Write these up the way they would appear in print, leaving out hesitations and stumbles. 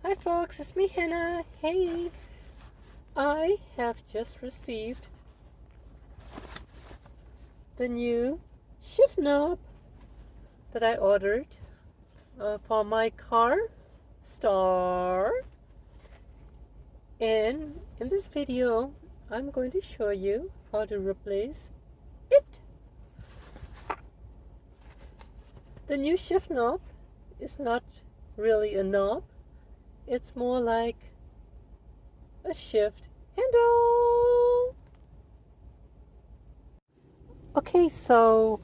Hi folks, it's me Henna. Hey, I have just received the new shift knob that I ordered for my car, Starr. And in this video, I'm going to show you how to replace it. The new shift knob is not really a knob. It's more like a shift handle. Okay, so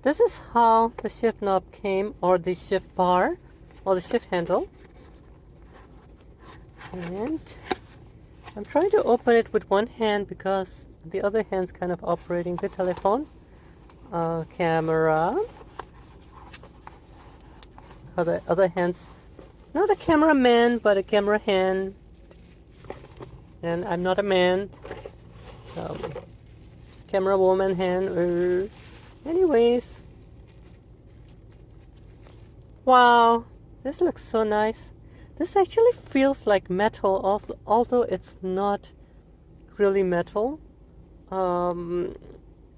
this is how the shift knob came, or the shift bar, or the shift handle. And I'm trying to open it with one hand because the other hand's kind of operating the telephone. Camera. Other hand's not a cameraman, but a camera hand. And I'm not a man, so camera woman hand. Anyways, wow, this looks so nice. This actually feels like metal, also, although it's not really metal.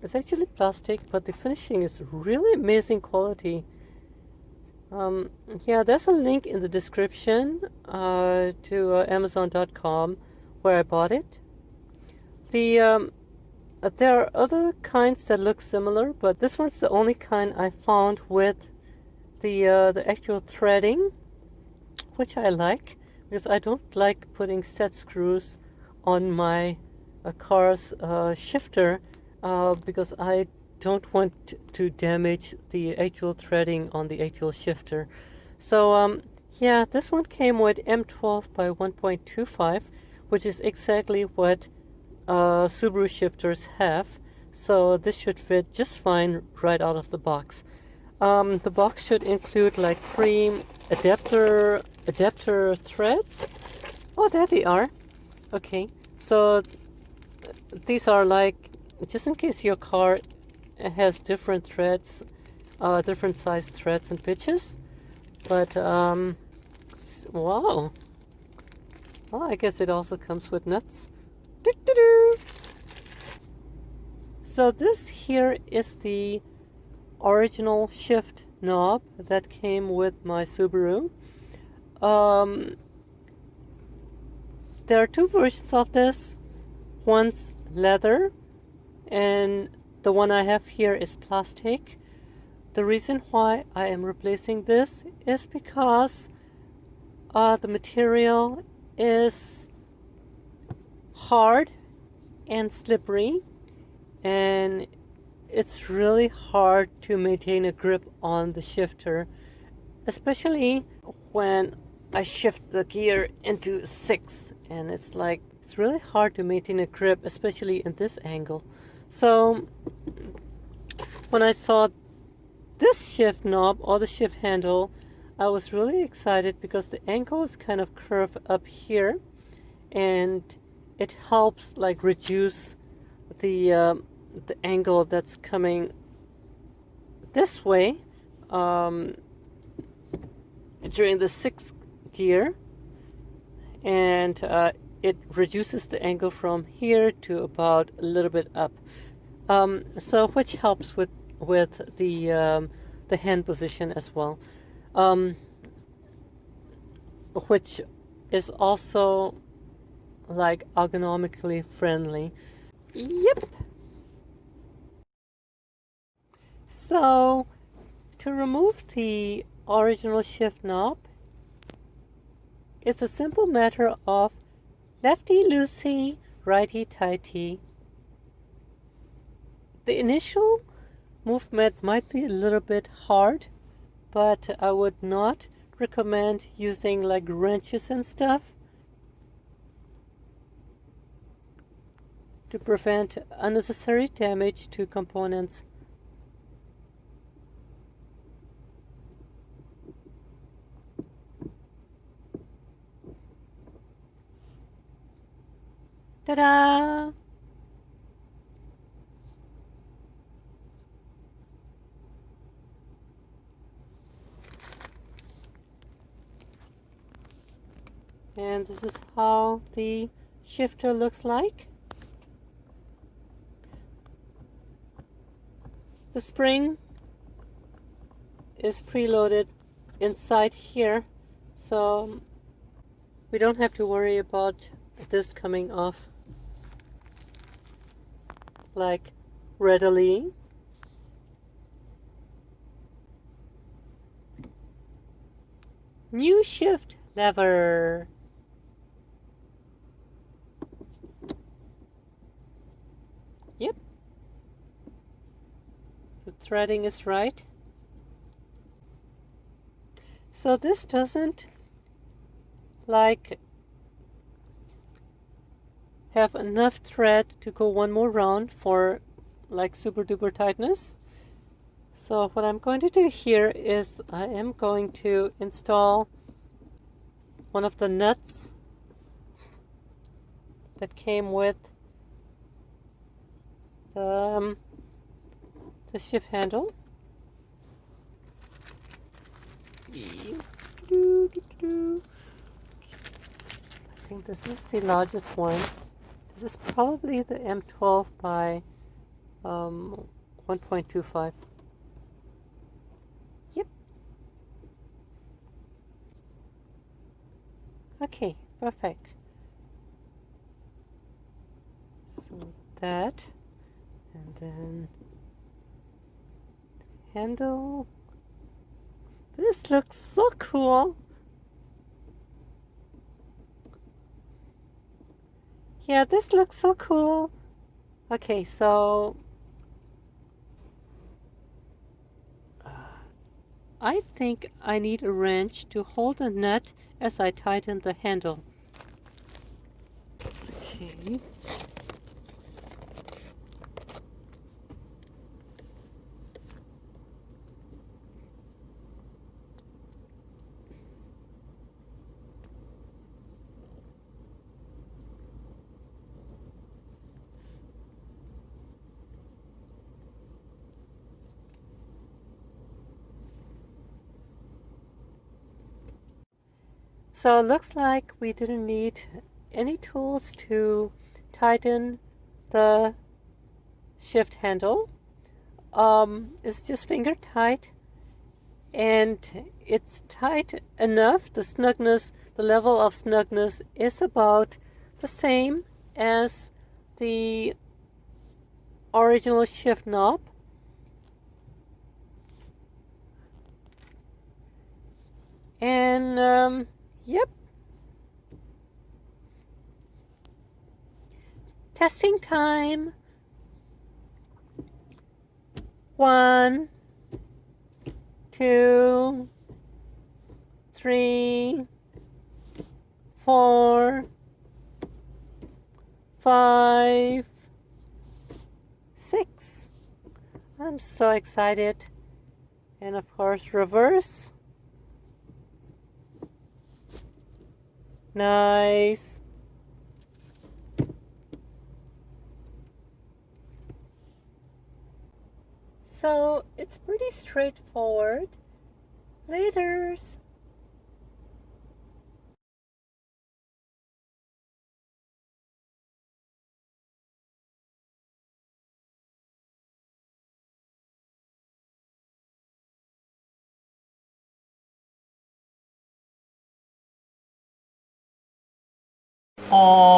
It's actually plastic, but the finishing is really amazing quality. Yeah, there's a link in the description to Amazon.com where I bought it. There are other kinds that look similar, but this one's the only kind I found with the actual threading, which I like, because I don't like putting set screws on my car's shifter because I don't want to damage the actual threading on the actual shifter. So yeah, this one came with M12 by 1.25, which is exactly what Subaru shifters have. So this should fit just fine right out of the box. The box should include like 3 adapter threads. Oh, there they are. Okay, so these are like, just in case your car has different threads, different size threads and pitches. But wow, well, I guess it also comes with nuts. So this here is the original shift knob that came with my Subaru. There are 2 versions of this. One's leather, and the one I have here is plastic. The reason why I am replacing this is because the material is hard and slippery, and it's really hard to maintain a grip on the shifter, especially when I shift the gear into 6, and it's really hard to maintain a grip, especially in this angle. So when I saw this shift knob, or the shift handle, I was really excited because the angle is kind of curved up here, and it helps like reduce the angle that's coming this way during the 6th gear, and it reduces the angle from here to about a little bit up, so which helps with the hand position as well, which is also like ergonomically friendly. Yep. So to remove the original shift knob, it's a simple matter of lefty-loosey, righty-tighty. The initial movement might be a little bit hard, but I would not recommend using like wrenches and stuff. to prevent unnecessary damage to components. Ta-da! And this is how the shifter looks like. The spring is preloaded inside here, so we don't have to worry about this coming off like readily. New shift lever. Yep. The threading is right. So this doesn't like have enough thread to go one more round for like super duper tightness. So what I'm going to do here is I am going to install one of the nuts that came with the shift handle. I think this is the largest one. This is probably the M12 by 1.25. Yep. Okay, perfect. So that, and then handle. This looks so cool. Yeah, this looks so cool. Okay, so I think I need a wrench to hold the nut as I tighten the handle. Okay. So it looks like we didn't need any tools to tighten the shift handle. It's just finger tight, and it's tight enough. The snugness, the level of snugness is about the same as the original shift knob. And yep. Testing time. 1, 2, 3, 4, 5, 6. I'm so excited. And of course, reverse. Nice. So it's pretty straightforward. Laters. Aww.